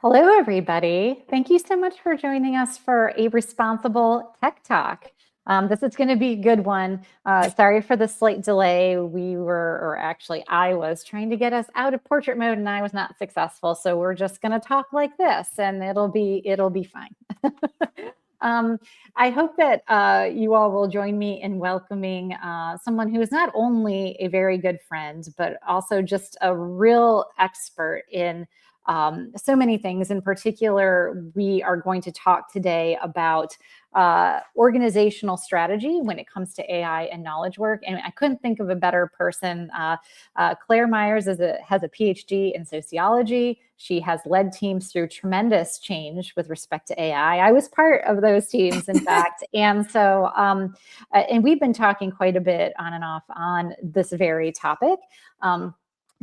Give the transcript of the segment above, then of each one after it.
Hello, everybody. Thank you so much for joining us for a responsible tech talk. This is going to be a good one. Sorry for the slight delay. I was trying to get us out of portrait mode and I was not successful. So we're just going to talk like this and it'll be fine. I hope that you all will join me in welcoming someone who is not only a very good friend, but also just a real expert in so many things. In particular, we are going to talk today about organizational strategy when it comes to AI and knowledge work. And I couldn't think of a better person. Claire Maiers has a PhD in sociology. She has led teams through tremendous change with respect to AI. I was part of those teams, in fact. And so, and we've been talking quite a bit on and off on this very topic.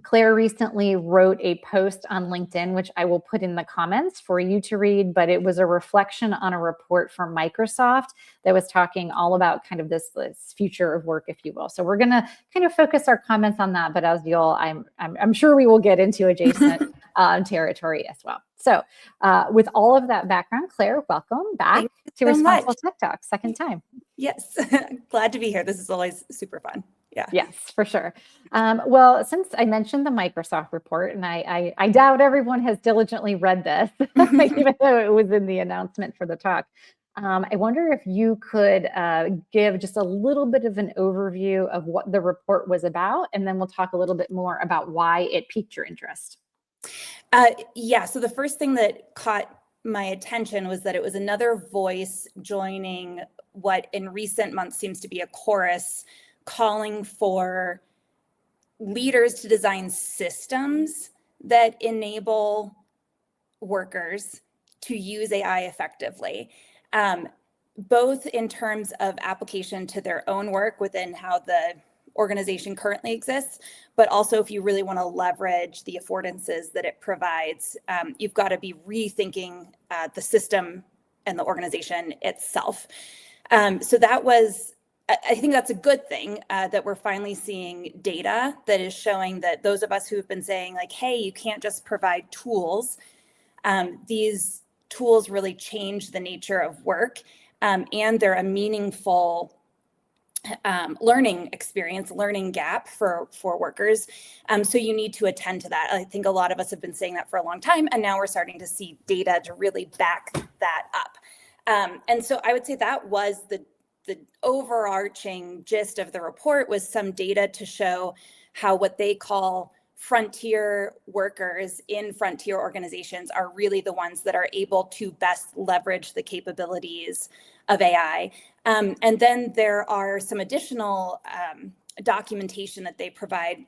Claire recently wrote a post on LinkedIn, which I will put in the comments for you to read, but it was a reflection on a report from Microsoft that was talking all about kind of this future of work, if you will. So we're going to kind of focus our comments on that, but as I'm sure we will get into adjacent territory as well. So with all of that background, Claire, welcome back to Responsible Tech Talk, second time. Yes, glad to be here. This is always super fun. Yeah. Yes, for sure. Well, since I mentioned the Microsoft report, and I doubt everyone has diligently read this, even though it was in the announcement for the talk. I wonder if you could give just a little bit of an overview of what the report was about, and then we'll talk a little bit more about why it piqued your interest. Yeah, so the first thing that caught my attention was that it was another voice joining what in recent months seems to be a chorus calling for leaders to design systems that enable workers to use AI effectively, both in terms of application to their own work within how the organization currently exists, but also if you really want to leverage the affordances that it provides, you've got to be rethinking the system and the organization itself. So that was, I think that's a good thing that we're finally seeing data that is showing that those of us who've been saying like, hey, you can't just provide tools. These tools really change the nature of work and they're a meaningful learning experience, learning gap for workers. So you need to attend to that. I think a lot of us have been saying that for a long time, and now we're starting to see data to really back that up. And so I would say that was the overarching gist of the report was some data to show how what they call frontier workers in frontier organizations are really the ones that are able to best leverage the capabilities of AI. And then there are some additional documentation that they provide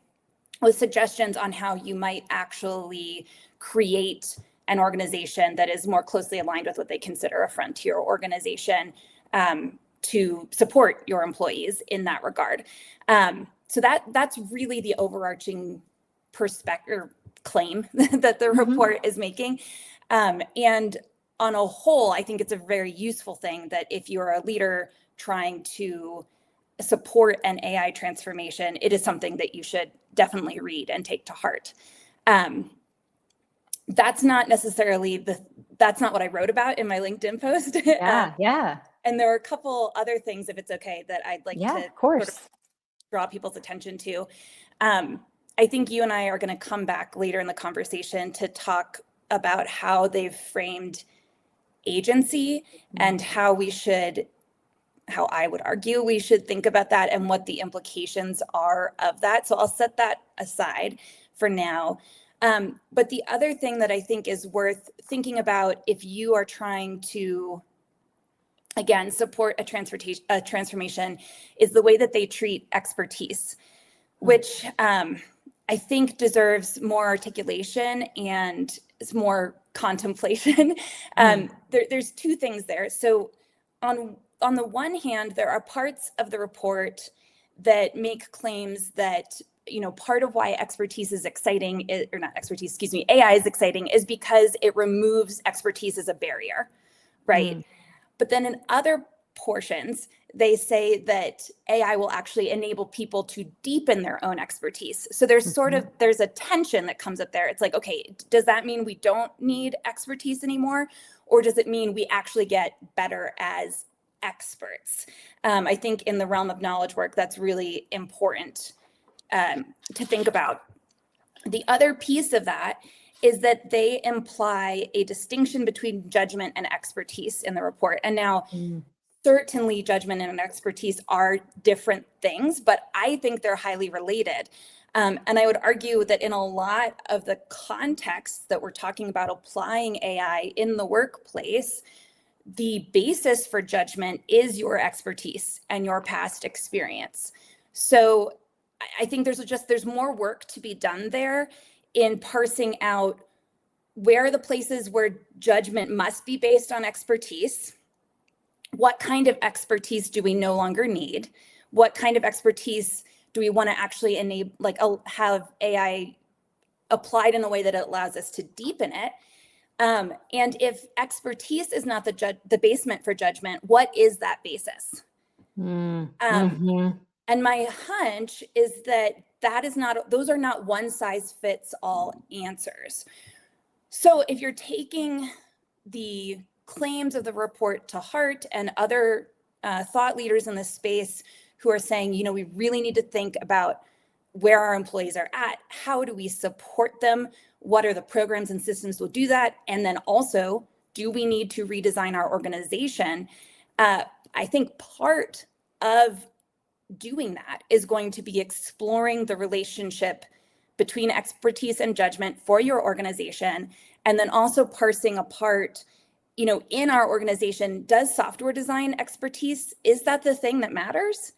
with suggestions on how you might actually create an organization that is more closely aligned with what they consider a frontier organization to support your employees in that regard. So that's really the overarching perspective claim that the report is making. And on a whole, I think it's a very useful thing that if you're a leader trying to support an AI transformation, it is something that you should definitely read and take to heart. That's not necessarily that's not what I wrote about in my LinkedIn post. Yeah. And there are a couple other things, if it's okay, that I'd like to of course. Sort of draw people's attention to. I think you and I are going to come back later in the conversation to talk about how they've framed agency and how I would argue we should think about that and what the implications are of that. So I'll set that aside for now. But the other thing that I think is worth thinking about if you are trying to, again, support a transformation is the way that they treat expertise, which I think deserves more articulation and more contemplation. There's two things there. So on the one hand, there are parts of the report that make claims that, you know, part of why expertise is exciting, or not expertise, excuse me, AI is exciting is because it removes expertise as a barrier, right? But then in other portions, they say that AI will actually enable people to deepen their own expertise. So there's there's a tension that comes up there. It's like, okay, does that mean we don't need expertise anymore? Or does it mean we actually get better as experts? I think in the realm of knowledge work, that's really important to think about. The other piece of that is that they imply a distinction between judgment and expertise in the report. And now, certainly judgment and expertise are different things, but I think they're highly related. And I would argue that in a lot of the contexts that we're talking about applying AI in the workplace, the basis for judgment is your expertise and your past experience. So I think there's more work to be done there in parsing out where are the places where judgment must be based on expertise. What kind of expertise do we no longer need? What kind of expertise do we want to actually enable, like have AI applied in a way that it allows us to deepen it? And if expertise is not the basement for judgment, what is that basis? And my hunch is that those are not one size fits all answers. So if you're taking the claims of the report to heart and other thought leaders in this space who are saying, we really need to think about where our employees are at, how do we support them, what are the programs and systems will do that, and then also, do we need to redesign our organization? I think part of doing that is going to be exploring the relationship between expertise and judgment for your organization, and then also parsing apart, in our organization, does software design expertise, is that the thing that matters?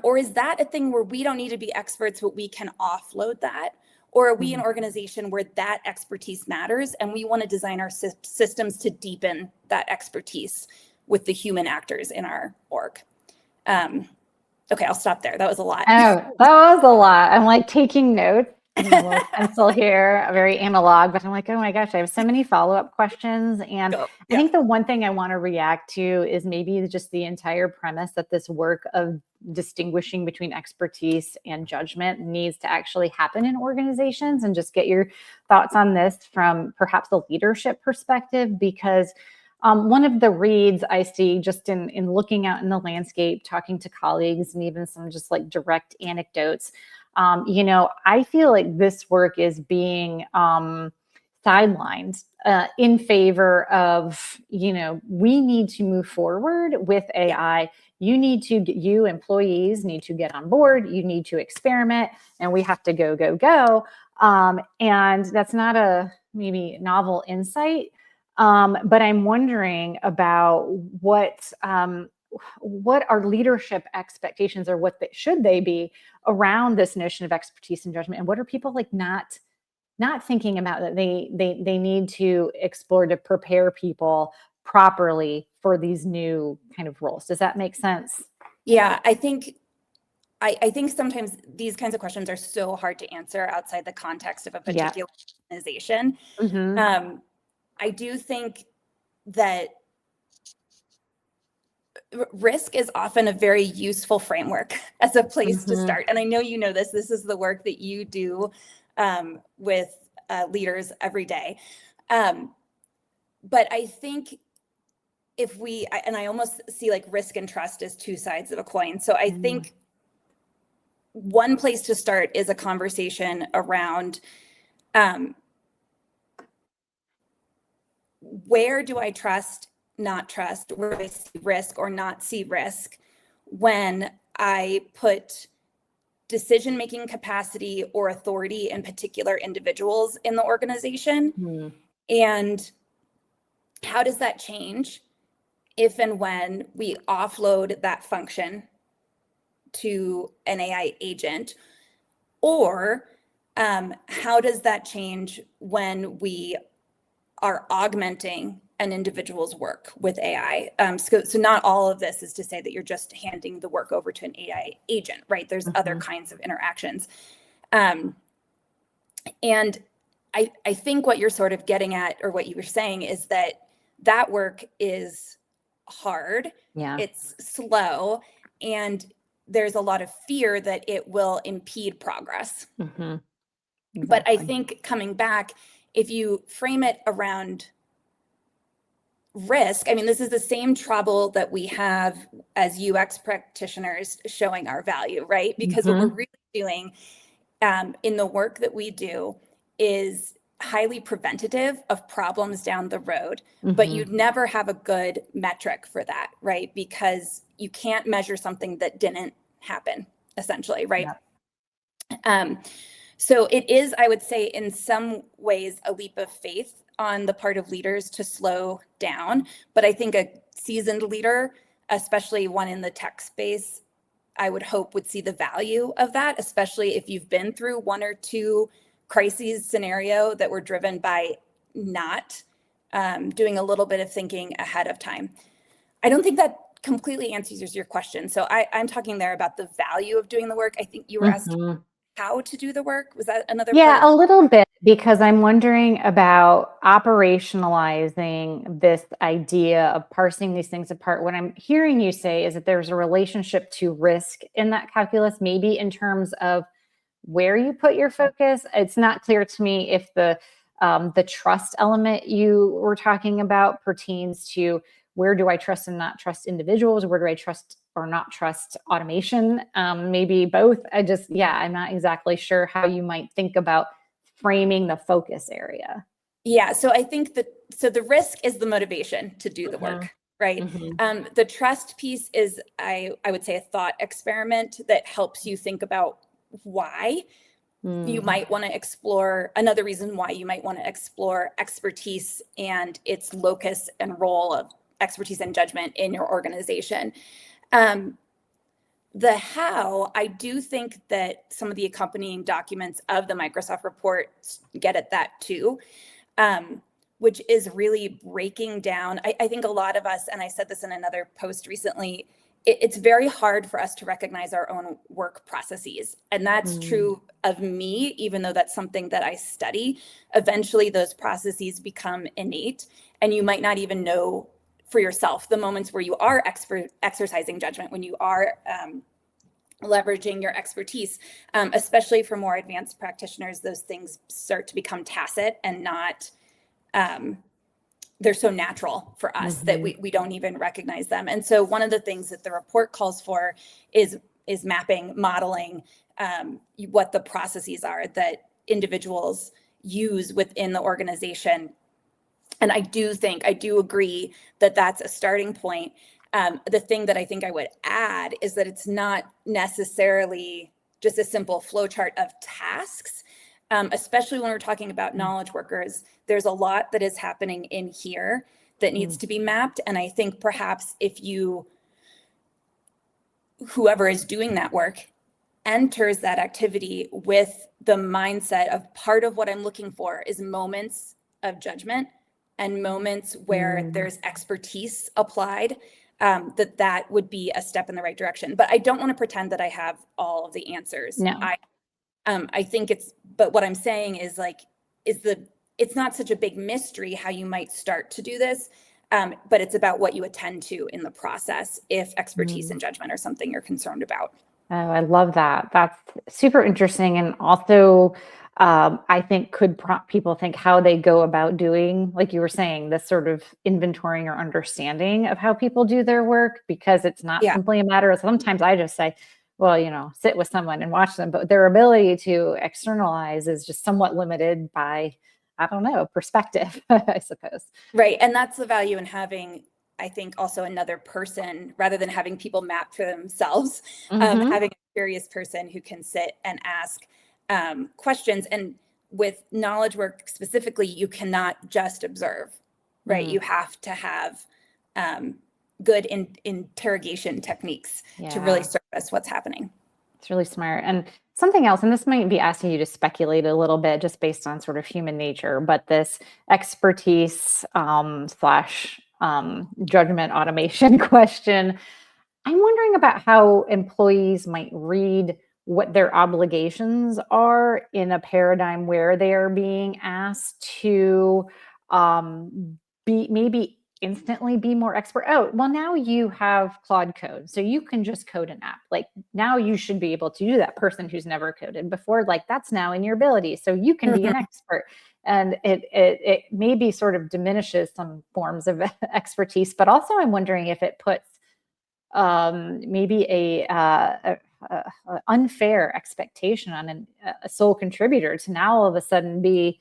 Or is that a thing where we don't need to be experts, but we can offload that? Or are we an organization where that expertise matters and we want to design our systems to deepen that expertise with the human actors in our org? Okay, I'll stop there. That was a lot. Oh, that was a lot. I'm like taking notes. A little pencil here, very analog, but I'm like, oh my gosh, I have so many follow-up questions. And I think the one thing I want to react to is maybe just the entire premise that this work of distinguishing between expertise and judgment needs to actually happen in organizations, and just get your thoughts on this from perhaps a leadership perspective, because one of the reads I see just in looking out in the landscape, talking to colleagues, and even some just like direct anecdotes, I feel like this work is being sidelined in favor of, we need to move forward with AI. You employees need to get on board. You need to experiment, and we have to go. And that's not a maybe novel insight. But I'm wondering about what are leadership expectations, or should they be around this notion of expertise and judgment, and what are people like not thinking about that they need to explore to prepare people properly for these new kind of roles? Does that make sense? Yeah, I think sometimes these kinds of questions are so hard to answer outside the context of a particular organization. I do think that risk is often a very useful framework as a place to start. And I know this is the work that you do with leaders every day. But I think I almost see like risk and trust as two sides of a coin. So I think one place to start is a conversation around where do I trust, not trust, where do I see risk or not see risk when I put decision-making capacity or authority in particular individuals in the organization? And how does that change if and when we offload that function to an AI agent? Or how does that change when we are augmenting an individual's work with AI? So not all of this is to say that you're just handing the work over to an AI agent, right? There's other kinds of interactions. And I think what you're sort of getting at, or what you were saying, is that work is hard, Yeah. it's slow, and there's a lot of fear that it will impede progress. Mm-hmm. But I Exactly. think coming back, if you frame it around risk, I mean, this is the same trouble that we have as UX practitioners showing our value, right? Because what we're Mm-hmm. really doing in the work that we do is highly preventative of problems down the road, but Mm-hmm. you'd never have a good metric for that, right? Because you can't measure something that didn't happen, essentially, right? Yeah. So it is, I would say, in some ways, a leap of faith on the part of leaders to slow down. But I think a seasoned leader, especially one in the tech space, I would hope would see the value of that, especially if you've been through one or two crises scenario that were driven by not doing a little bit of thinking ahead of time. I don't think that completely answers your question. So I'm talking there about the value of doing the work. I think you were asking Mm-hmm. how to do the work. Was that another part of Yeah, it? a little bit, because I'm wondering about operationalizing this idea of parsing these things apart. What I'm hearing you say is that there's a relationship to risk in that calculus, maybe in terms of where you put your focus. It's not clear to me if the trust element you were talking about pertains to where do I trust and not trust individuals? Where do I trust or not trust automation? Maybe both. I'm not exactly sure how you might think about framing the focus area. Yeah, so I think so the risk is the motivation to do the Mhm. work, right? Mhm. The trust piece is, I would say, a thought experiment that helps you think about why you Mm. might want to explore, another reason why you might want to explore expertise and its locus and role of expertise and judgment in your organization. Um, the how, I do think that some of the accompanying documents of the Microsoft report get at that too, which is really breaking down. I think a lot of us, and I said this in another post recently, it's very hard for us to recognize our own work processes. And that's Mm. true of me, even though that's something that I study. Eventually, those processes become innate, and you might not even know for yourself the moments where you are exercising judgment, when you are leveraging your expertise, especially for more advanced practitioners. Those things start to become tacit and not, they're so natural for us that Mhm. we don't even recognize them. And so one of the things that the report calls for is mapping, modeling what the processes are that individuals use within the organization. And I do agree that that's a starting point. The thing that I think I would add is that it's not necessarily just a simple flowchart of tasks, especially when we're talking about knowledge workers. There's a lot that is happening in here that needs Mm. to be mapped. And I think perhaps if whoever is doing that work enters that activity with the mindset of, part of what I'm looking for is moments of judgment and moments where Mm. there's expertise applied, that would be a step in the right direction. But I don't want to pretend that I have all of the answers. No. I think but what I'm saying is, like, it's not such a big mystery how you might start to do this. But it's about what you attend to in the process if expertise Mm. and judgment are something you're concerned about. Oh, I love that. That's super interesting. And also, I think could prompt people think how they go about doing, like you were saying, this sort of inventorying or understanding of how people do their work, because it's not Yeah. simply a matter of, sometimes I just say, well, sit with someone and watch them, but their ability to externalize is just somewhat limited by, I don't know, perspective, I suppose. Right. And that's the value in having, I think, also another person rather than having people map for themselves, Hmm. having a curious person who can sit and ask questions. And with knowledge work specifically, you cannot just observe, right? Mm. You have to have good interrogation techniques to really Yeah. surface what's happening. It's really smart. And something else, and this might be asking you to speculate a little bit just based on sort of human nature, but this expertise slash judgment automation question, I'm wondering about how employees might read what their obligations are in a paradigm where they are being asked to be maybe instantly be more expert. Oh, well, now you have Claude Code, so you can just code an app. Like now you should be able to do that. Person who's never coded before, like that's now in your ability, so you can be an expert. And it maybe sort of diminishes some forms of expertise, but also I'm wondering if it puts maybe a unfair expectation on a sole contributor to now all of a sudden be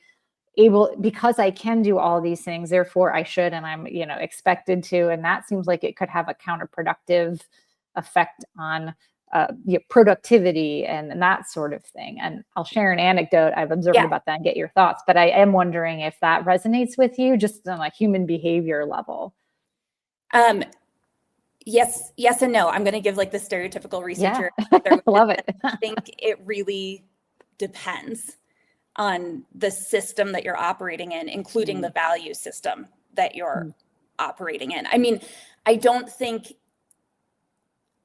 able, because I can do all these things, therefore I should, and I'm, expected to. And that seems like it could have a counterproductive effect on productivity and that sort of thing. And I'll share an anecdote I've observed about that and get your thoughts. But I am wondering if that resonates with you just on a human behavior level. Yes and no. I'm going to give like the stereotypical researcher. Yeah. Love it. I think it really depends on the system that you're operating in, including the value system that you're operating in. I mean, I don't think,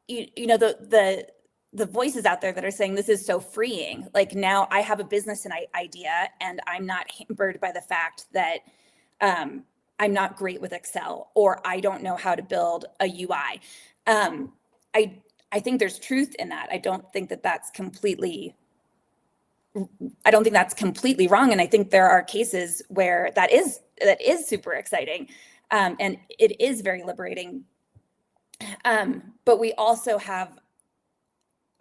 the voices out there that are saying this is so freeing. Like now I have a business and idea and I'm not hampered by the fact that I'm not great with Excel or I don't know how to build a UI. I think there's truth in that. I don't think that's completely wrong. And I think there are cases where that is super exciting. And it is very liberating. But we also have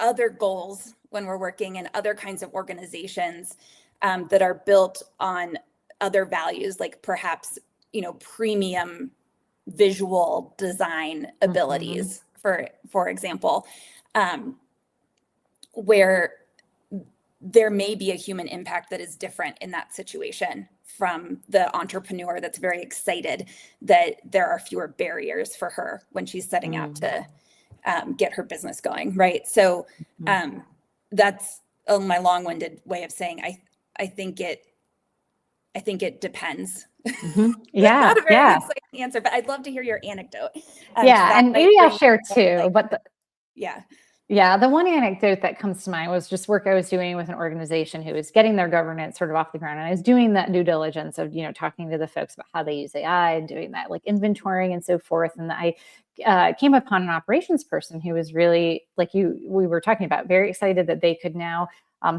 other goals when we're working in other kinds of organizations that are built on other values, like perhaps, premium visual design abilities, for example, where there may be a human impact that is different in that situation from the entrepreneur that's very excited that there are fewer barriers for her when she's setting out to get her business going, right? So that's my long-winded way of saying I think it depends. Yeah, not a very exciting answer, but I'd love to hear your anecdote. And maybe I'll share too. The one anecdote that comes to mind was just work I was doing with an organization who was getting their governance sort of off the ground. And I was doing that due diligence of, talking to the folks about how they use AI and doing that like inventorying and so forth. And I came upon an operations person who was really, like we were talking about, very excited that they could now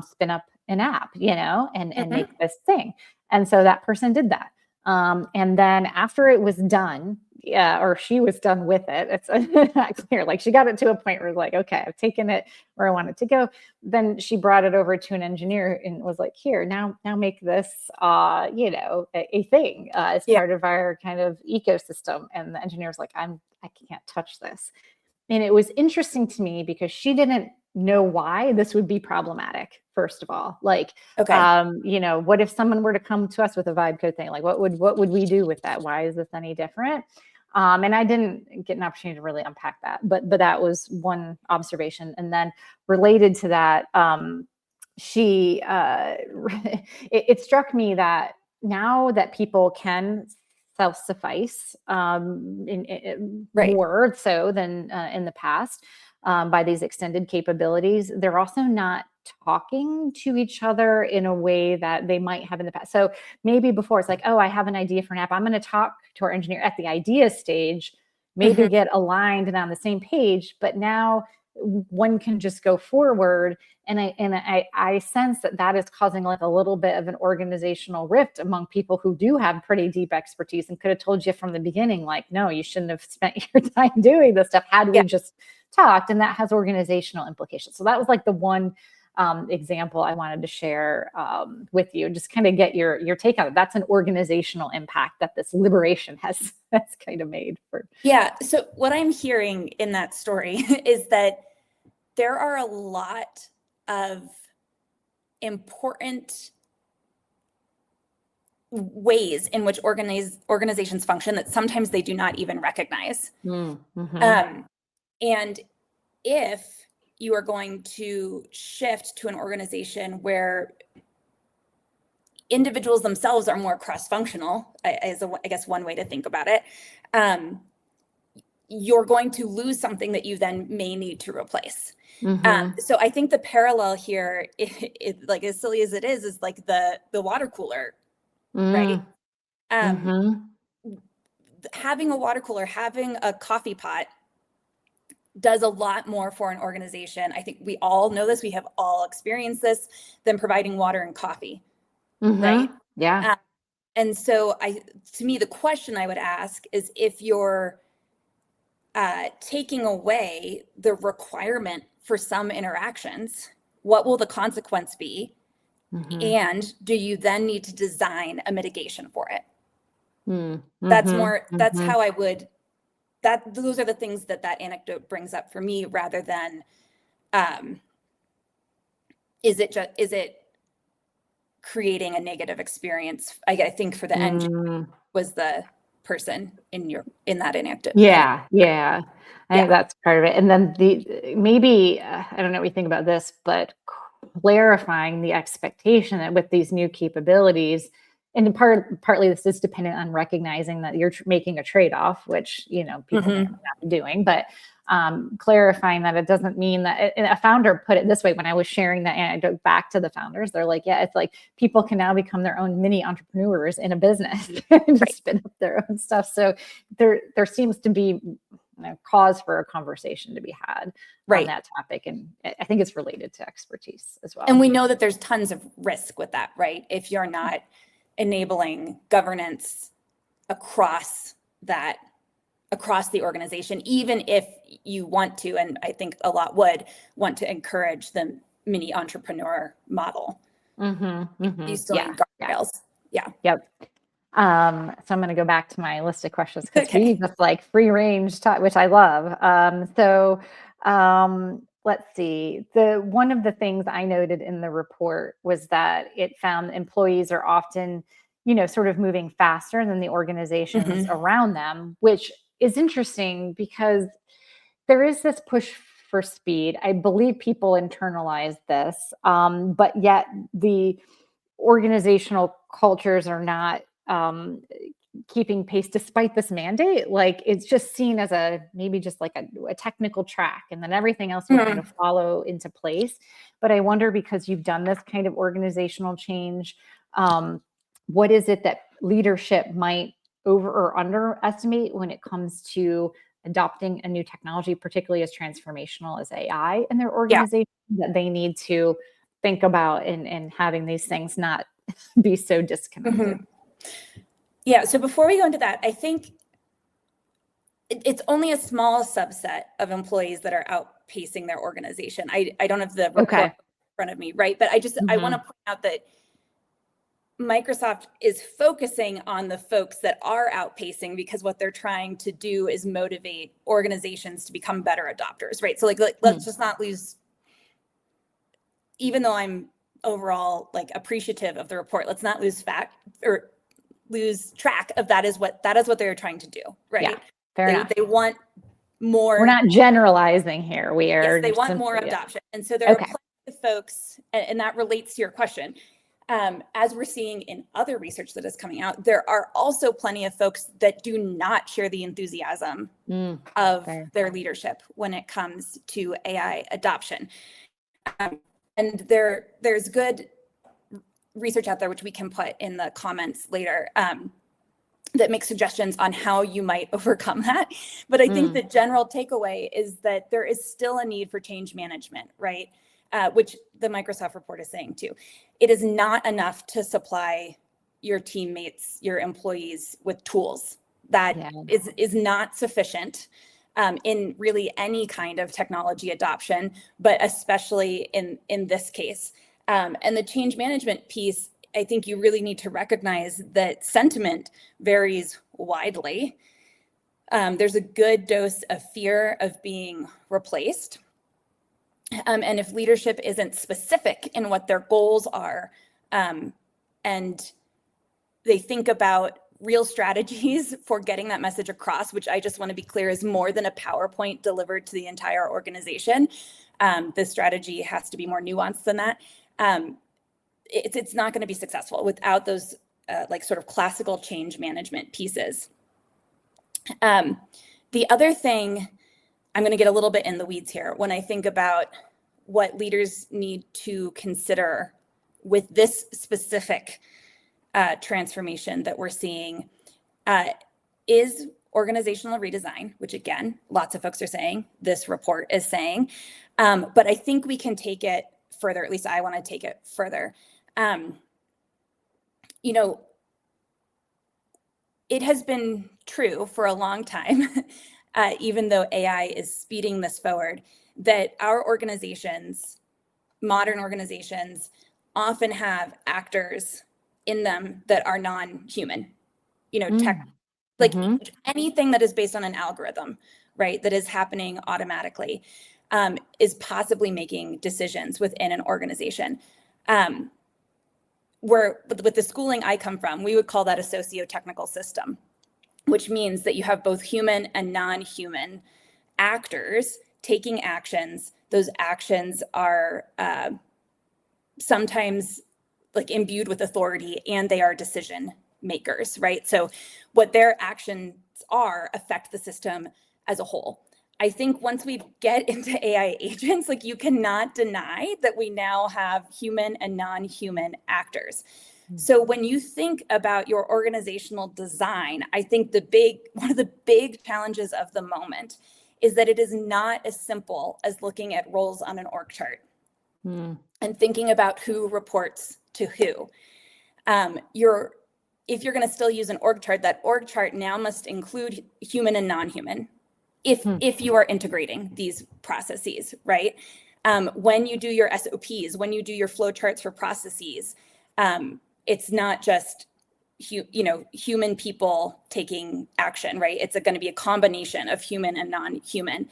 spin up an app, and make this thing. And so that person did that. And then after it was done, or she was done with it, it's not clear. Like she got it to a point where it was like, okay, I've taken it where I want it to go. Then she brought it over to an engineer and was like, here, now make this, a thing as part of our kind of ecosystem. And the engineer's like, I can't touch this. And it was interesting to me because she didn't know why this would be problematic. First of all, like, what if someone were to come to us with a vibe code thing? Like, what would we do with that? Why is this any different? And I didn't get an opportunity to really unpack that, but that was one observation. And then related to that, it struck me that now that people can self-suffice more so than in the past by these extended capabilities, they're also not talking to each other in a way that they might have in the past. So maybe before it's like, oh, I have an idea for an app. I'm going to talk to our engineer at the idea stage, maybe get aligned and on the same page. But now one can just go forward. And I sense that is causing like a little bit of an organizational rift among people who do have pretty deep expertise and could have told you from the beginning, like, no, you shouldn't have spent your time doing this stuff had we just talked. And that has organizational implications. So that was like the one example I wanted to share with you, just kind of get your take on it. That's an organizational impact that this liberation has kind of made for. Yeah. So what I'm hearing in that story is that there are a lot of important ways in which organizations function that sometimes they do not even recognize. And if you are going to shift to an organization where individuals themselves are more cross-functional, is I guess one way to think about it, you're going to lose something that you then may need to replace. So I think the parallel here, like as silly as it is like the water cooler, right? having a water cooler, having a coffee pot does a lot more for an organization. I think we all know this, we have all experienced this, than providing water and coffee, right? Yeah. And so to me, the question I would ask is, if you're taking away the requirement for some interactions, what will the consequence be? And do you then need to design a mitigation for it? That's how I would, those are the things that anecdote brings up for me, rather than, is it creating a negative experience? I think for the end was the person in that anecdote. Yeah. I think that's part of it. And then maybe I don't know what you think about this, but clarifying the expectation that with these new capabilities, and partly this is dependent on recognizing that you're making a trade-off, which people may not be doing, but clarifying that it doesn't mean that. And a founder put it this way when I was sharing that anecdote back to the founders. They're like, yeah, it's like people can now become their own mini entrepreneurs in a business and just spin up their own stuff. So there seems to be cause for a conversation to be had on that topic. And I think it's related to expertise as well. And we know that there's tons of risk with that, right? If you're not enabling governance across the organization, even if you want to, and I think a lot would want to encourage the mini entrepreneur model. You still need guardrails. Yep. So I'm going to go back to my list of questions, because we just like free range talk, which I love. Let's see. One of the things I noted in the report was that it found employees are often, sort of moving faster than the organizations around them, which is interesting because there is this push for speed. I believe people internalize this, but yet the organizational cultures are not keeping pace despite this mandate. Like, it's just seen as maybe just like a technical track, and then everything else will kind of follow into place. But I wonder, because you've done this kind of organizational change, what is it that leadership might over or underestimate when it comes to adopting a new technology, particularly as transformational as AI in their organization, that they need to think about and having these things not be so disconnected? Yeah. So before we go into that, I think it's only a small subset of employees that are outpacing their organization. I don't have the report in front of me, right? But I want to point out that Microsoft is focusing on the folks that are outpacing, because what they're trying to do is motivate organizations to become better adopters, right? So let's just not lose, even though I'm overall appreciative of the report, let's not lose track of that is what they're trying to do, right? Yeah, fair enough. They want more. We're not generalizing here. We are. Yes, they want more adoption. And so there are plenty of folks, and that relates to your question. As we're seeing in other research that is coming out, there are also plenty of folks that do not share the enthusiasm of their leadership when it comes to AI adoption. And there's good research out there, which we can put in the comments later, that makes suggestions on how you might overcome that. But I think the general takeaway is that there is still a need for change management, right? Which the Microsoft report is saying too. It is not enough to supply your teammates, your employees with tools. That is not sufficient in really any kind of technology adoption, but especially in this case. And the change management piece, I think you really need to recognize that sentiment varies widely. There's a good dose of fear of being replaced. And if leadership isn't specific in what their goals are, and they think about real strategies for getting that message across, which I just want to be clear is more than a PowerPoint delivered to the entire organization. The strategy has to be more nuanced than that. It's not going to be successful without those sort of classical change management pieces. The other thing, I'm going to get a little bit in the weeds here, when I think about what leaders need to consider with this specific transformation that we're seeing, is organizational redesign, which again, lots of folks are saying, this report is saying, but I think we can take it further. At least I want to take it further. You know, it has been true for a long time, even though AI is speeding this forward, that our organizations, modern organizations, often have actors in them that are non-human. You know, tech, like anything that is based on an algorithm, right, that is happening automatically, is possibly making decisions within an organization. Where with the schooling I come from, we would call that a socio-technical system, which means that you have both human and non-human actors taking actions. Those actions are sometimes like imbued with authority, and they are decision makers, right? So what their actions are affect the system as a whole. I think once we get into AI agents, like you cannot deny that we now have human and non-human actors. So when you think about your organizational design, I think one of the big challenges of the moment is that it is not as simple as looking at roles on an org chart and thinking about who reports to who. If you're going to still use an org chart, that org chart now must include human and non-human. If you are integrating these processes, right? When you do your SOPs, when you do your flow charts for processes, it's not just human people taking action, right? It's going to be a combination of human and non-human.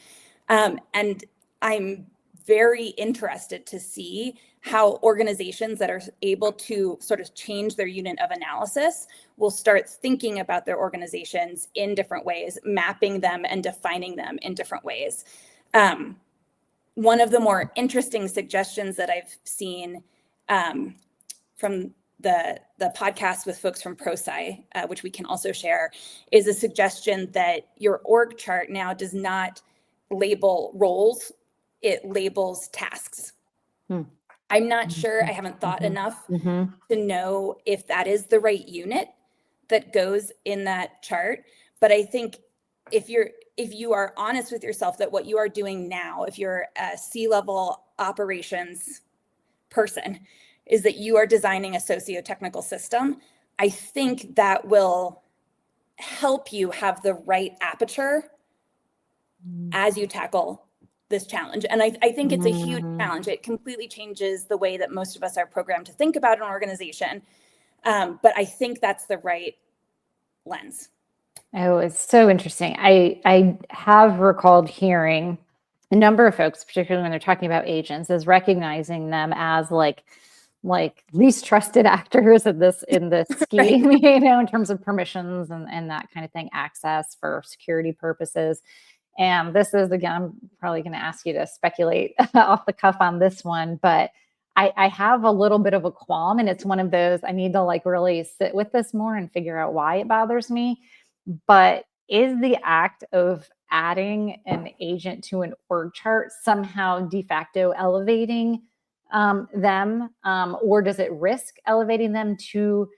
And I'm very interested to see how organizations that are able to sort of change their unit of analysis will start thinking about their organizations in different ways, mapping them and defining them in different ways. One of the more interesting suggestions that I've seen from the podcast with folks from ProSci, which we can also share, is a suggestion that your org chart now does not label roles, it labels tasks. I'm not sure, I haven't thought enough to know if that is the right unit that goes in that chart. But I think if you are honest with yourself that what you are doing now, if you're a C-level operations person, is that you are designing a socio-technical system, I think that will help you have the right aperture as you tackle this challenge. And I think it's a huge challenge. It completely changes the way that most of us are programmed to think about an organization. But I think that's the right lens. Oh, it's so interesting. I have recalled hearing a number of folks, particularly when they're talking about agents, as recognizing them as like least trusted actors in this scheme, right. In terms of permissions and that kind of thing, access for security purposes. And this is, again, I'm probably going to ask you to speculate off the cuff on this one, but I have a little bit of a qualm, and it's one of those, I need to really sit with this more and figure out why it bothers me. But is the act of adding an agent to an org chart somehow de facto elevating them, or does it risk elevating them to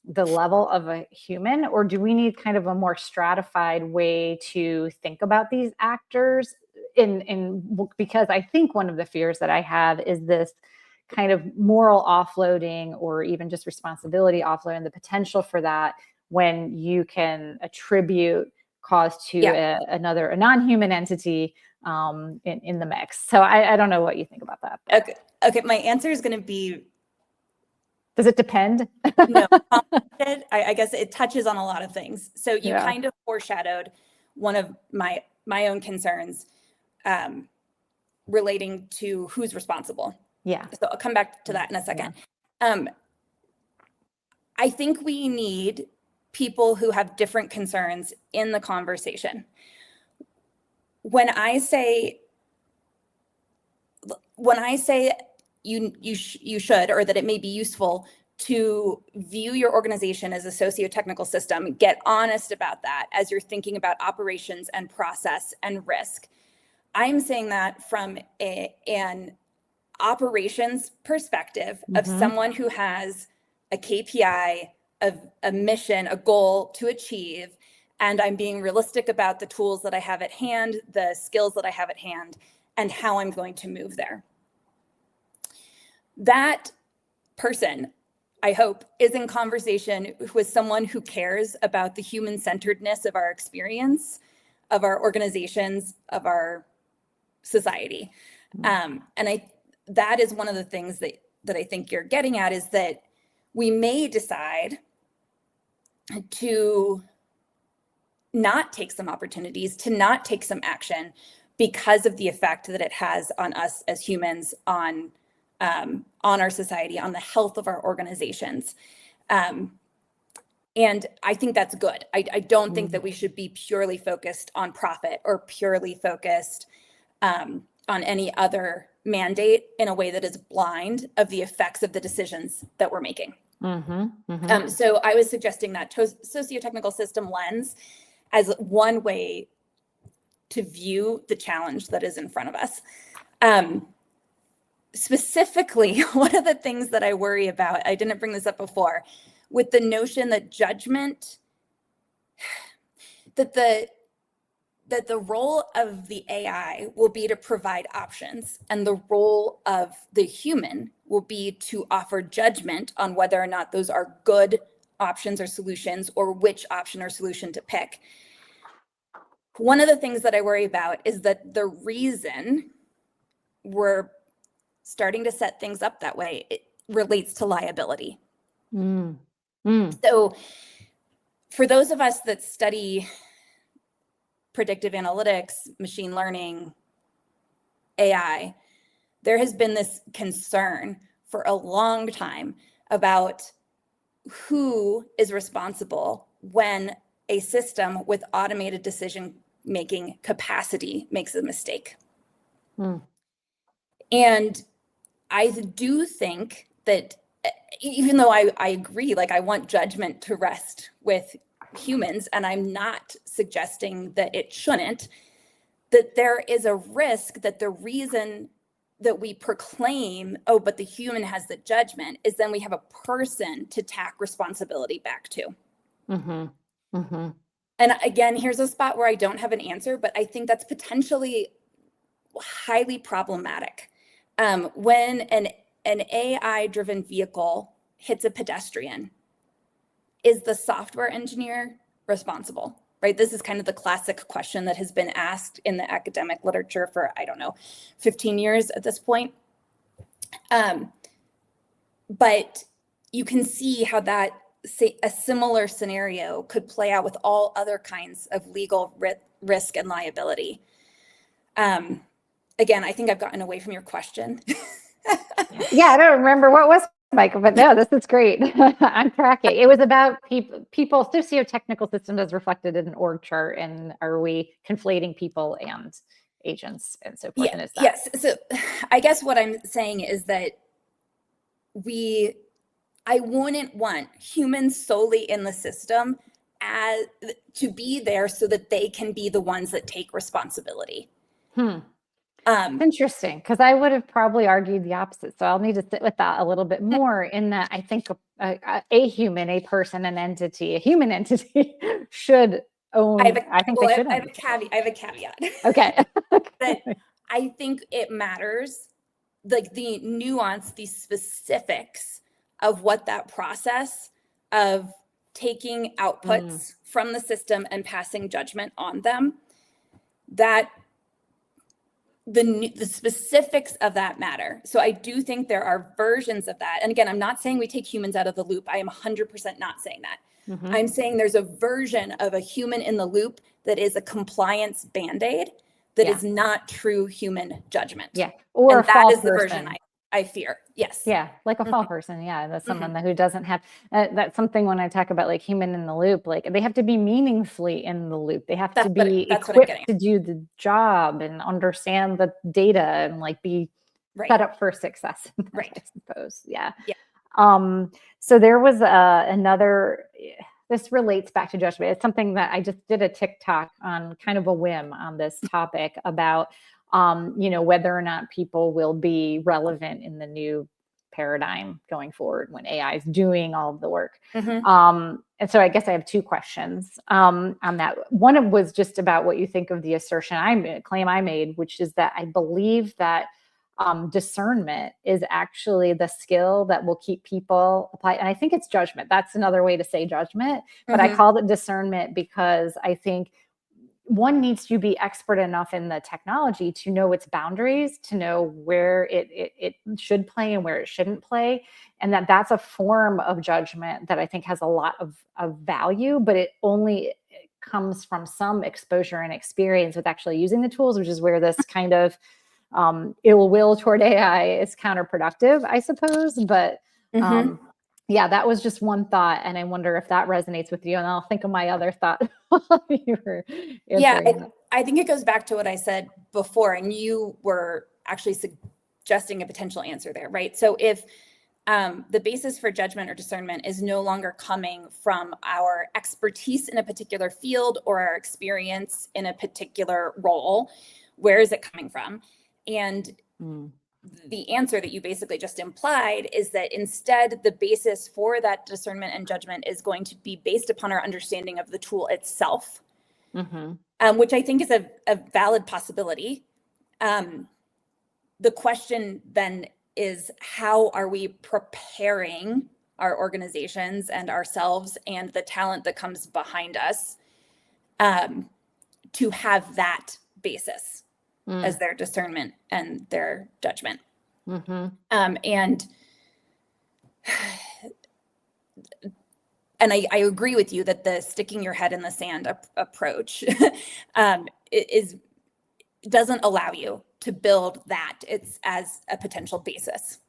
the level of a human? Or do we need kind of a more stratified way to think about these actors? Because I think one of the fears that I have is this kind of moral offloading, or even just responsibility offloading, the potential for that when you can attribute cause to a non-human entity in the mix. So I don't know what you think about that. Okay. My answer is going to be, does it depend? No, I guess it touches on a lot of things. So you kind of foreshadowed one of my own concerns relating to who's responsible. Yeah. So I'll come back to that in a second. Yeah. I think we need people who have different concerns in the conversation. When I say you should, or that it may be useful to view your organization as a socio-technical system, get honest about that as you're thinking about operations and process and risk. I'm saying that from an operations perspective of someone who has a KPI, of a mission, a goal to achieve, and I'm being realistic about the tools that I have at hand, the skills that I have at hand, and how I'm going to move there. That person, I hope, is in conversation with someone who cares about the human-centeredness of our experience, of our organizations, of our society. And that is one of the things that I think you're getting at, is that we may decide to not take some opportunities, to not take some action because of the effect that it has on us as humans, on our society, on the health of our organizations. And I think that's good. I don't think that we should be purely focused on profit or purely focused on any other mandate in a way that is blind of the effects of the decisions that we're making. So I was suggesting that socio-technical system lens as one way to view the challenge that is in front of us. Specifically, one of the things that I worry about, I didn't bring this up before, with the notion that judgment, that the role of the AI will be to provide options, and the role of the human will be to offer judgment on whether or not those are good options or solutions, or which option or solution to pick. One of the things that I worry about is that the reason we're starting to set things up that way, it relates to liability. So for those of us that study predictive analytics, machine learning, AI, there has been this concern for a long time about who is responsible when a system with automated decision-making capacity makes a mistake. And I do think that, even though I agree, like, I want judgment to rest with humans, and I'm not suggesting that it shouldn't, that there is a risk that the reason that we proclaim, oh, but the human has the judgment, is then we have a person to tack responsibility back to. And again, here's a spot where I don't have an answer, but I think that's potentially highly problematic. When an AI-driven vehicle hits a pedestrian, is the software engineer responsible? Right? This is kind of the classic question that has been asked in the academic literature for, I don't know, 15 years at this point. But you can see how that, a similar scenario could play out with all other kinds of legal risk and liability. Again, I think I've gotten away from your question. Yeah, I don't remember what was, Michael, but no, this is great. I'm tracking. It was about people, socio-technical systems as reflected in an org chart, and are we conflating people and agents and so forth? Yeah, yes. So I guess what I'm saying is that I wouldn't want humans solely in the system to be there so that they can be the ones that take responsibility. Interesting, because I would have probably argued the opposite. So I'll need to sit with that a little bit more, in that I think a human, a person, an entity, a human entity should own. I think they should. I have a caveat. Okay. That I think it matters, like the nuance, the specifics of what that process of taking outputs from the system and passing judgment on them, that the specifics of that matter. So I do think there are versions of that. And again, I'm not saying we take humans out of the loop. I am 100% not saying that. I'm saying there's a version of a human in the loop that is a compliance Band-Aid that is not true human judgment. Yeah. Or and that is the version I fear. Yes. Yeah. Like a fall person. Yeah. That's someone who doesn't have, that's something when I talk about like human in the loop, like they have to be meaningfully in the loop. They have to be equipped to do the job and understand the data and like be set up for success. Right. I suppose. Yeah. So there was another, this relates back to judgment. It's something that I just did a TikTok on kind of a whim on this topic about, whether or not people will be relevant in the new paradigm going forward when AI is doing all of the work. Mm-hmm. And so I guess I have two questions on that. One was just about what you think of the claim I made, which is that I believe that discernment is actually the skill that will keep people applied. And I think it's judgment. That's another way to say judgment, but I called it discernment because I think one needs to be expert enough in the technology to know its boundaries, to know where it should play and where it shouldn't play. And that's a form of judgment that I think has a lot of value, but it only comes from some exposure and experience with actually using the tools, which is where this kind of ill will toward AI is counterproductive, I suppose. But yeah, that was just one thought. And I wonder if that resonates with you. And I'll think of my other thought while you were answering. I think it goes back to what I said before, and you were actually suggesting a potential answer there, right? So if the basis for judgment or discernment is no longer coming from our expertise in a particular field or our experience in a particular role, where is it coming from? And the answer that you basically just implied is that instead the basis for that discernment and judgment is going to be based upon our understanding of the tool itself, which I think is a valid possibility. The question then is, how are we preparing our organizations and ourselves and the talent that comes behind us to have that basis as their discernment and their judgment. And I agree with you that the sticking your head in the sand approach doesn't allow you to build that it's as a potential basis.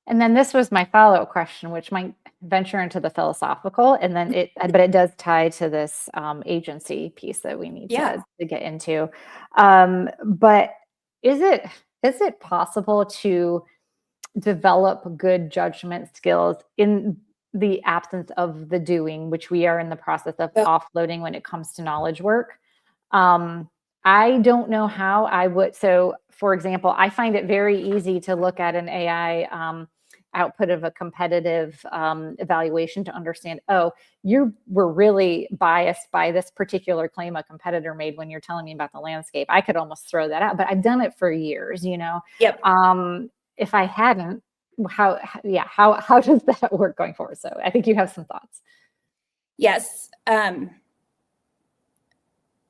And then this was my follow-up question, which might venture into the philosophical, and then but it does tie to this agency piece that we need to get into. But is it possible to develop good judgment skills in the absence of the doing, which we are in the process of offloading when it comes to knowledge work? I don't know how I would. So, for example, I find it very easy to look at an AI output of a competitive evaluation to understand, oh, you were really biased by this particular claim a competitor made when you're telling me about the landscape. I could almost throw that out, but I've done it for years, Yep. If I hadn't, how does that work going forward? So I think you have some thoughts. Yes.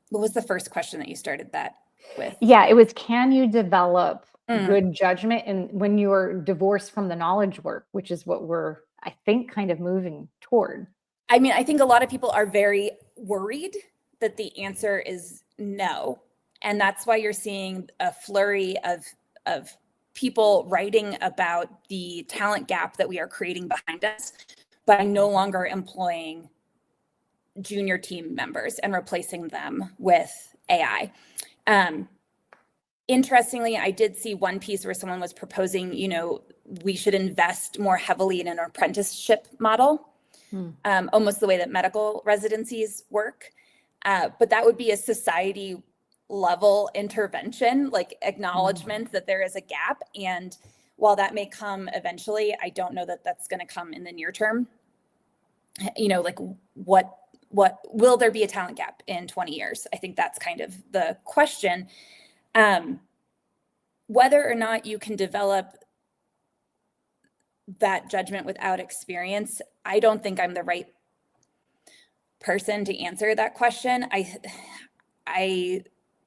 What was the first question that you started that with? Yeah, it was, can you develop good judgment when you're divorced from the knowledge work, which is what we're, I think, kind of moving toward? I mean, I think a lot of people are very worried that the answer is no. And that's why you're seeing a flurry of people writing about the talent gap that we are creating behind us by no longer employing junior team members and replacing them with AI. Interestingly, I did see one piece where someone was proposing, we should invest more heavily in an apprenticeship model, almost the way that medical residencies work. But that would be a society level intervention, like acknowledgement that there is a gap. And while that may come eventually, I don't know that that's going to come in the near term. Like what will there be a talent gap in 20 years? I think that's kind of the question. Whether or not you can develop that judgment without experience, I don't think I'm the right person to answer that question. I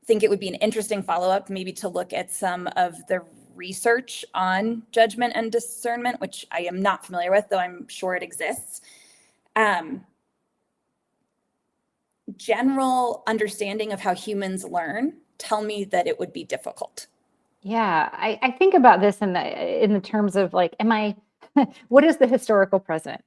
think it would be an interesting follow-up, maybe to look at some of the research on judgment and discernment, which I am not familiar with, though I'm sure it exists. General understanding of how humans learn tell me that it would be difficult. Yeah, I think about this in the terms of like, what is the historical present,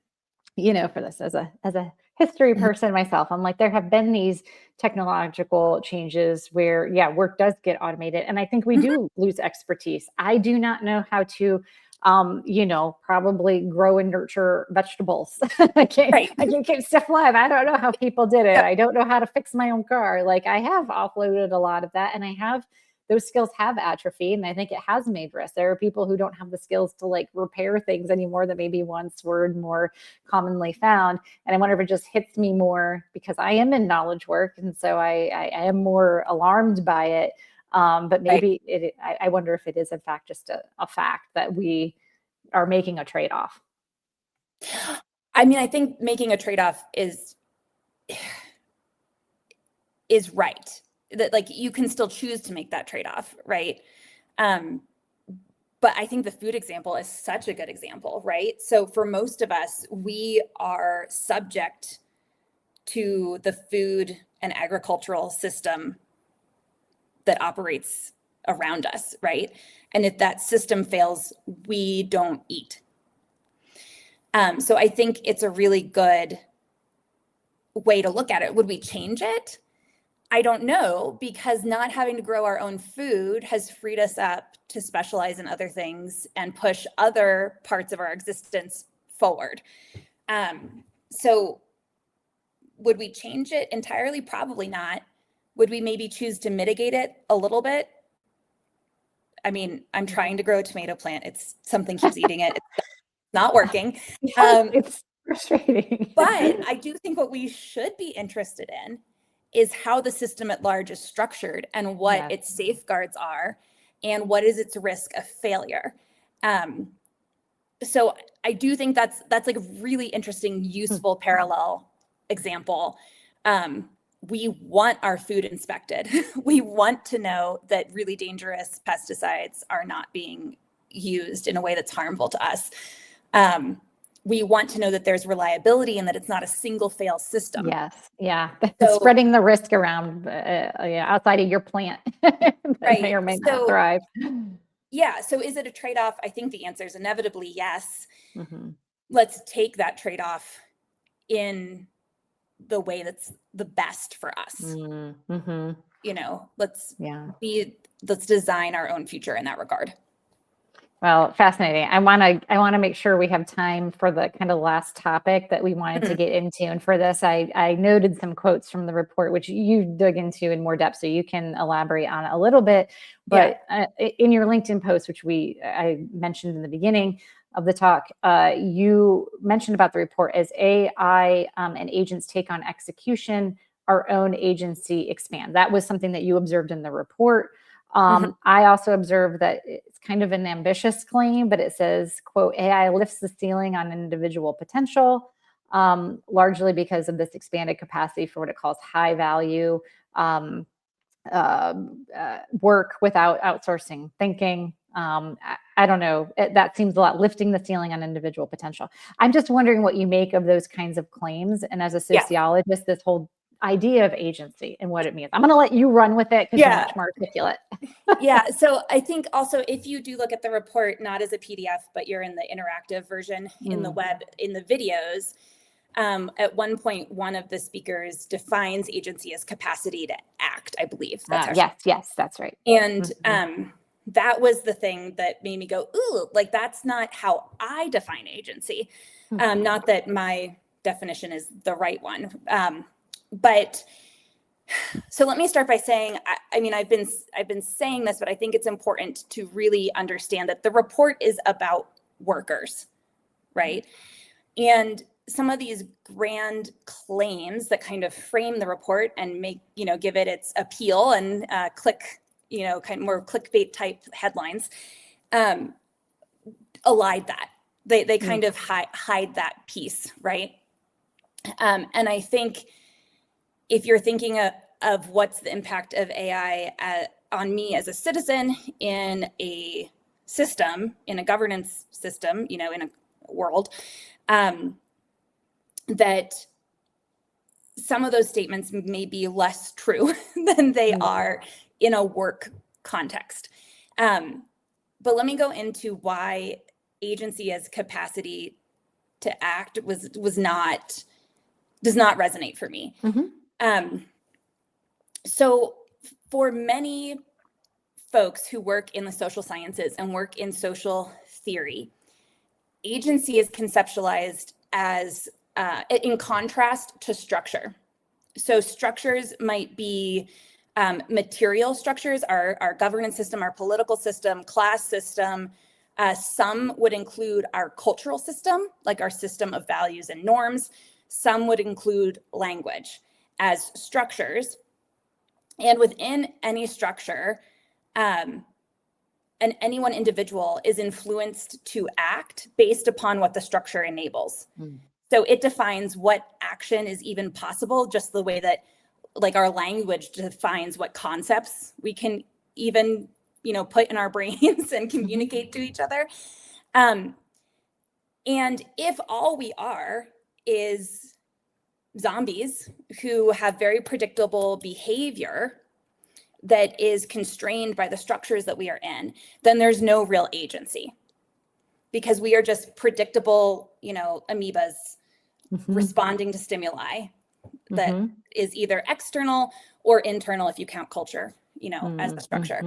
for this as a history person myself? I'm like, there have been these technological changes where, work does get automated. And I think we do lose expertise. I do not know how to, probably grow and nurture vegetables. I can't keep stuff alive. I don't know how people did it. I don't know how to fix my own car. Like, I have offloaded a lot of that, and I have those skills have atrophied, and I think it has made risk. There are people who don't have the skills to like repair things anymore that maybe once were more commonly found. And I wonder if it just hits me more because I am in knowledge work, and so I am more alarmed by it. But maybe I wonder if it is in fact just a fact that we are making a trade-off. I mean, I think making a trade-off is right. That like you can still choose to make that trade-off, right? But I think the food example is such a good example, right? So for most of us, we are subject to the food and agricultural system that operates around us, right? And if that system fails, we don't eat. So I think it's a really good way to look at it. Would we change it? I don't know, because not having to grow our own food has freed us up to specialize in other things and push other parts of our existence forward. So would we change it entirely? Probably not. Would we maybe choose to mitigate it a little bit? I mean, I'm trying to grow a tomato plant. Something keeps eating it. It's not working. It's frustrating. But I do think what we should be interested in is how the system at large is structured and what its safeguards are and what is its risk of failure. So I do think that's like a really interesting, useful parallel example. We want our food inspected. We want to know that really dangerous pesticides are not being used in a way that's harmful to us. We want to know that there's reliability and that it's not a single fail system. Yes. Yeah. So, spreading the risk around outside of your plant that may or may not thrive. Yeah. So is it a trade-off? I think the answer is inevitably yes. Mm-hmm. Let's take that trade-off in the way that's the best for us. Mm-hmm. You know, let's design our own future in that regard. Well, fascinating. I want to make sure we have time for the kind of last topic that we wanted to get into. And for this, I noted some quotes from the report, which you dug into in more depth, so you can elaborate on it a little bit. But in your LinkedIn post, which I mentioned in the beginning of the talk, you mentioned about the report as AI and agents take on execution, our own agency expand. That was something that you observed in the report. I also observed that it's kind of an ambitious claim, but it says, quote, AI lifts the ceiling on individual potential, largely because of this expanded capacity for what it calls high value work without outsourcing thinking. I don't know. That seems a lot, lifting the ceiling on individual potential. I'm just wondering what you make of those kinds of claims. And as a sociologist, this whole idea of agency and what it means. I'm going to let you run with it because you're much more articulate. So I think also if you do look at the report, not as a PDF, but you're in the interactive version in the web, in the videos, at one point, one of the speakers defines agency as capacity to act, I believe. Yes, that's right. And that was the thing that made me go, ooh, like that's not how I define agency. Not that my definition is the right one. But so let me start by saying, I mean, I've been saying this, but I think it's important to really understand that the report is about workers, right? And some of these grand claims that kind of frame the report and make, give it its appeal and kind of more clickbait type headlines, elide that. They kind of hide that piece, right? And I think if you're thinking of what's the impact of AI on me as a citizen in a system, in a governance system, in a world, that some of those statements may be less true than they are in a work context. But let me go into why agency as capacity to act does not resonate for me. So for many folks who work in the social sciences and work in social theory, agency is conceptualized as in contrast to structure. So structures might be Material structures, our governance system, our political system, class system. Some would include our cultural system, like our system of values and norms. Some would include language as structures. And within any structure, and any one individual is influenced to act based upon what the structure enables. So it defines what action is even possible, just the way that like our language defines what concepts we can even, put in our brains and communicate to each other. And if all we are is zombies who have very predictable behavior that is constrained by the structures that we are in, then there's no real agency, because we are just predictable, amoebas responding to stimuli that is either external or internal if you count culture, as the structure.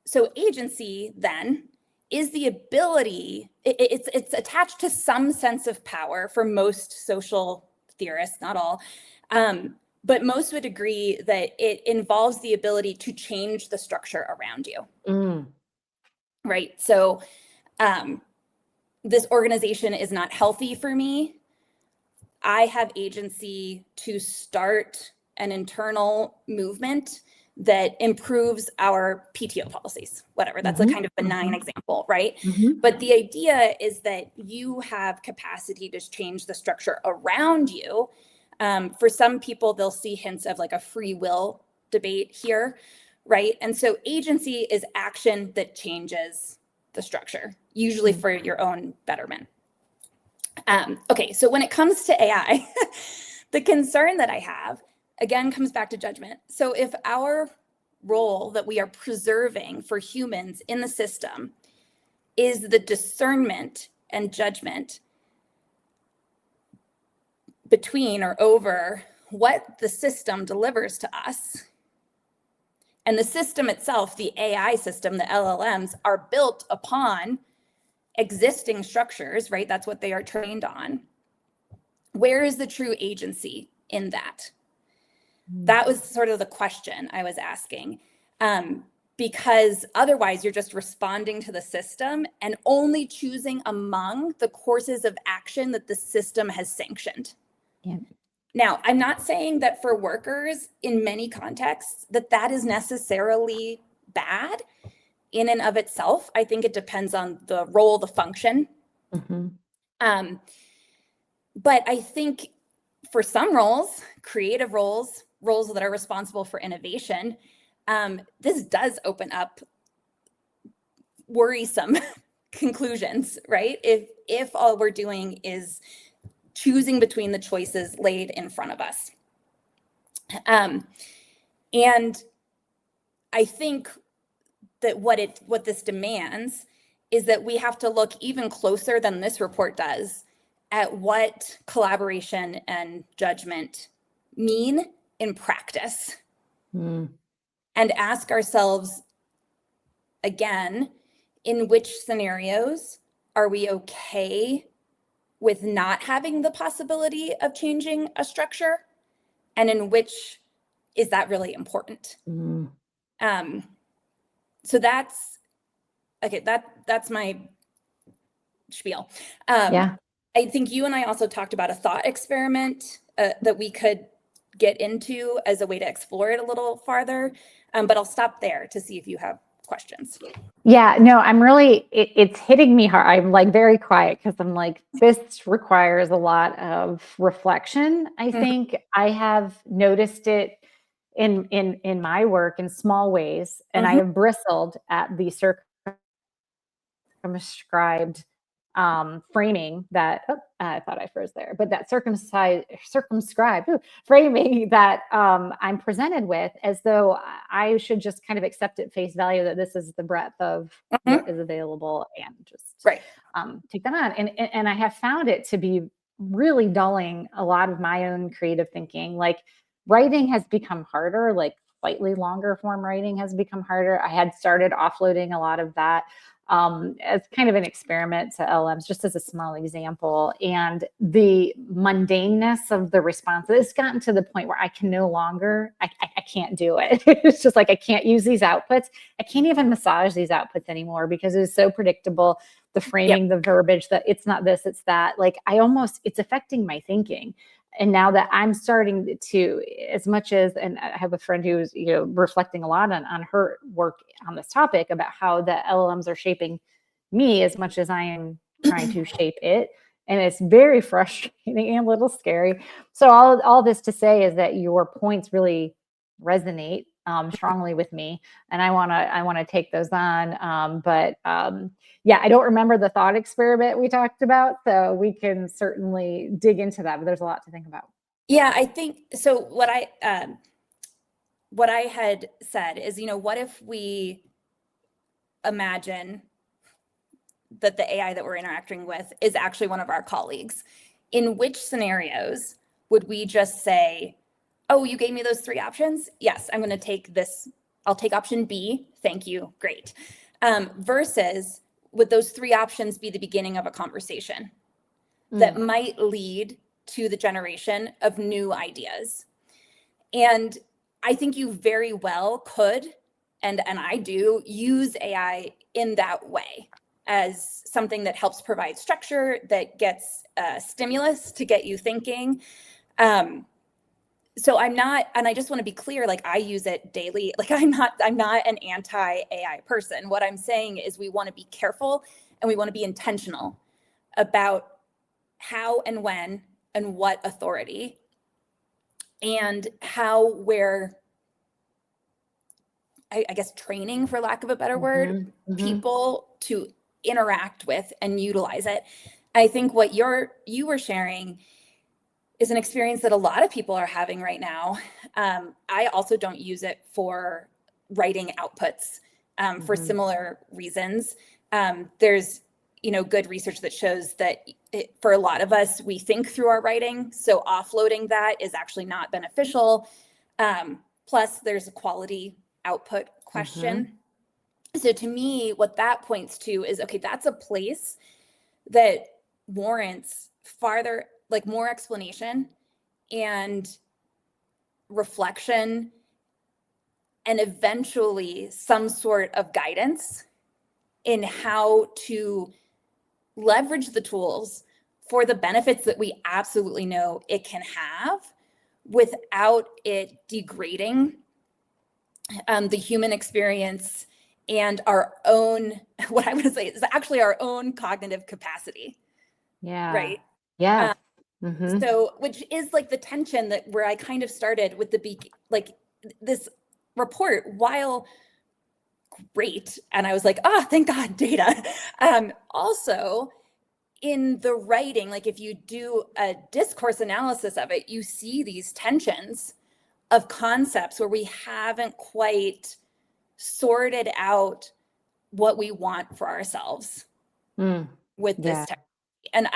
So agency then is the ability, it's attached to some sense of power for most social theorists, not all, but most would agree that it involves the ability to change the structure around you. Right? So this organization is not healthy for me. I have agency to start an internal movement that improves our PTO policies, whatever. That's a kind of benign example, right? But the idea is that you have capacity to change the structure around you. For some people, they'll see hints of like a free will debate here, right? And so agency is action that changes the structure, usually for your own betterment. Okay, so when it comes to AI, the concern that I have, again, comes back to judgment. So if our role that we are preserving for humans in the system is the discernment and judgment between or over what the system delivers to us, and the system itself, the AI system, the LLMs, are built upon existing structures, right? That's what they are trained on. Where is the true agency in that? That was sort of the question I was asking, because otherwise you're just responding to the system and only choosing among the courses of action that the system has sanctioned. Now, I'm not saying that for workers in many contexts that is necessarily bad in and of itself. I think it depends on the role, the function. But I think for some roles, creative roles that are responsible for innovation, this does open up worrisome conclusions, right? If all we're doing is choosing between the choices laid in front of us. And I think that what this demands is that we have to look even closer than this report does at what collaboration and judgment mean in practice, and ask ourselves again, in which scenarios are we okay with not having the possibility of changing a structure, and in which is that really important? So that's okay. That's my spiel. I think you and I also talked about a thought experiment that we could get into as a way to explore it a little farther. But I'll stop there to see if you have questions. Yeah, no, I'm really, it's hitting me hard. I'm like very quiet because I'm like, this requires a lot of reflection. I think I have noticed it in my work in small ways, and I have bristled at the circumscribed framing that I thought I froze there, but that circumscribed framing that I'm presented with, as though I should just kind of accept at face value that this is the breadth of what is available, and just take that on. And I have found it to be really dulling a lot of my own creative thinking. Like, writing has become harder, like slightly longer form writing has become harder. I had started offloading a lot of that. as kind of an experiment to LMs, just as a small example. And the mundaneness of the responses, it's gotten to the point where I can no longer, I can't do it. It's just like, I can't use these outputs. I can't even massage these outputs anymore because it's so predictable. The framing, the verbiage, that it's not this, it's that. Like it's affecting my thinking. And now that I'm starting to, as much as, and I have a friend who's, reflecting a lot on her work on this topic about how the LLMs are shaping me as much as I am trying to shape it. And it's very frustrating and a little scary. So all this to say is that your points really resonate strongly with me, and I want to take those on. Yeah, I don't remember the thought experiment we talked about, so we can certainly dig into that, but there's a lot to think about. Yeah, I think so. What I had said is, what if we imagine that the AI that we're interacting with is actually one of our colleagues? In which scenarios would we just say, oh, you gave me those 3 options? Yes, I'm going to take this. I'll take option B. Thank you. Great. Versus would those 3 options be the beginning of a conversation that might lead to the generation of new ideas? And I think you very well could, and I do, use AI in that way as something that helps provide structure, that gets stimulus to get you thinking. So I'm not, and I just want to be clear, like I use it daily. Like I'm not an anti-AI person. What I'm saying is we want to be careful and we want to be intentional about how and when and what authority and how we're, I guess, training, for lack of a better word, people to interact with and utilize it. I think what you were sharing is an experience that a lot of people are having right now. I also don't use it for writing outputs for similar reasons. There's, good research that shows that for a lot of us, we think through our writing. So offloading that is actually not beneficial. Plus there's a quality output question. So to me, what that points to is, okay, that's a place that warrants farther, like more explanation and reflection, and eventually some sort of guidance in how to leverage the tools for the benefits that we absolutely know it can have without it degrading the human experience and our own, what I would say is actually our own cognitive capacity. Yeah. Right. Yeah. So, which is like the tension that where I kind of started with like this report, while great. And I was like, thank God, data. Also in the writing, like if you do a discourse analysis of it, you see these tensions of concepts where we haven't quite sorted out what we want for ourselves with this technology. And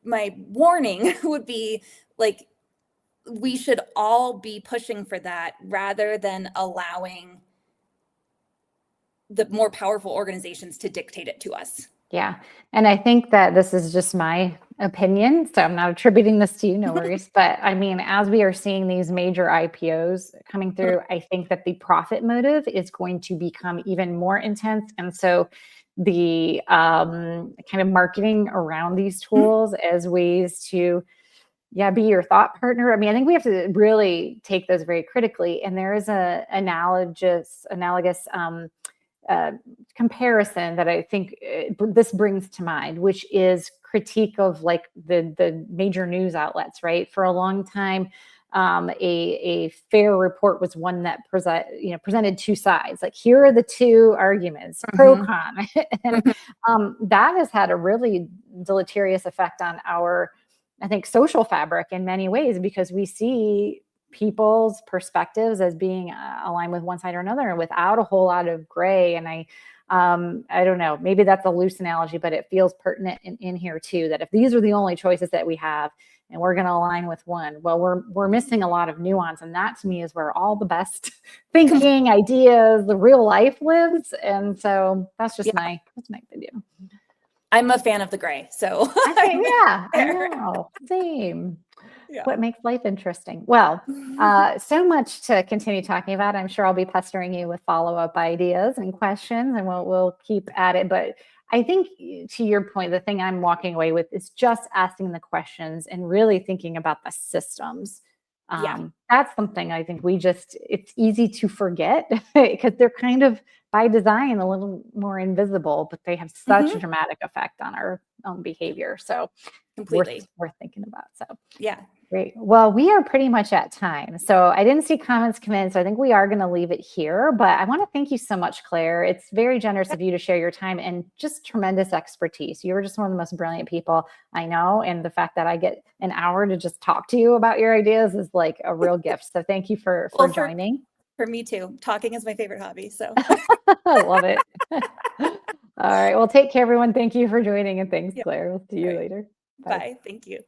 my warning would be like, we should all be pushing for that rather than allowing the more powerful organizations to dictate it to us. Yeah. And I think that this is just my opinion, so I'm not attributing this to you, no worries. But I mean, as we are seeing these major IPOs coming through, I think that the profit motive is going to become even more intense. And so the kind of marketing around these tools as ways to be your thought partner. I mean, I think we have to really take those very critically. And there is a analogous comparison that I think this brings to mind, which is critique of like the major news outlets, right? For a long time, a fair report was one that presented 2 sides. Like, here are the 2 arguments, pro con, and that has had a really deleterious effect on our, I think, social fabric in many ways, because we see people's perspectives as being aligned with one side or another and without a whole lot of gray. And I don't know, maybe that's a loose analogy, but it feels pertinent in here too, that if these are the only choices that we have and we're going to align with one. Well, we're missing a lot of nuance. And that to me is where all the best thinking, ideas, the real life lives. And so that's just my video. I'm a fan of the gray. So I know. Same. Yeah. What makes life interesting? Well, so much to continue talking about. I'm sure I'll be pestering you with follow-up ideas and questions, and we'll keep at it. But I think, to your point, the thing I'm walking away with is just asking the questions and really thinking about the systems. That's something I think it's easy to forget because they're kind of by design a little more invisible, but they have such a dramatic effect on our own behavior. So completely worth thinking about. So yeah. Great. Well, we are pretty much at time. So I didn't see comments come in, so I think we are going to leave it here. But I want to thank you so much, Claire. It's very generous of you to share your time and just tremendous expertise. You were just one of the most brilliant people I know. And the fact that I get an hour to just talk to you about your ideas is like a real gift. So thank you for joining. For me too. Talking is my favorite hobby. So I love it. All right. Well, take care, everyone. Thank you for joining. And thanks, Claire. We'll see you later. Bye. Thank you.